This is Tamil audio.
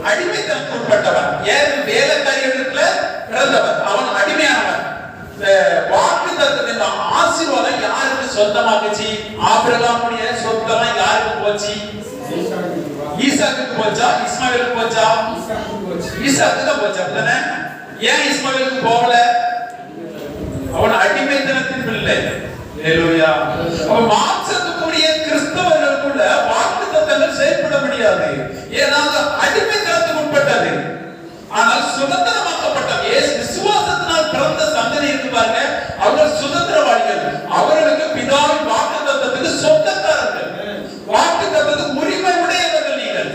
அடிமைத்தனத்துக்கு உட்பட்டவன். ஏன் வேலைக்காரியர்களுக்குள்ள பிறந்தவன், அவன் அடிமையானவன். வாக்குத்தத்தத்தின் ஆசீர்வாதம் யாருக்கு சொந்தமாக்குச்சு? ஆபிரகாமுடைய சொத்தெல்லாம் யாருக்கு போச்சு? ஈசாக்குக்கு போச்சா, இஸ்மாவேலுக்கு போச்சா? ஈசாக்கு தான் போச்சு. அப்படிதானே? ஏன் இஸ்மாவேலுக்கு போகல? அவன் அடிமைத்தனத்தின் பிள்ளை. ஹல்லேலூயா. அவன் மாம்சத்துக்குரிய கிறிஸ்தவர்களுக்குள்ள வாக்குத்தத்தங்கள் செயல்பட முடியாது. ஏன்னா அடிமைத்தனத்துக்கு உட்பட்டது. ஆனால் சுதந்திரமாக்கப்பட்ட விசுவாசத்தினால் பிறந்த சந்ததி இருக்கு பாருங்க, அவர்கள் சுதந்திரவாளிகள். அவர்களுக்கு பிதாவின் வாக்குத்தத்தத்துக்கு சொந்தக்காரர்கள், வாக்குத்தத்தத்துக்கு உரிமை உடையவர்கள். நீங்கள்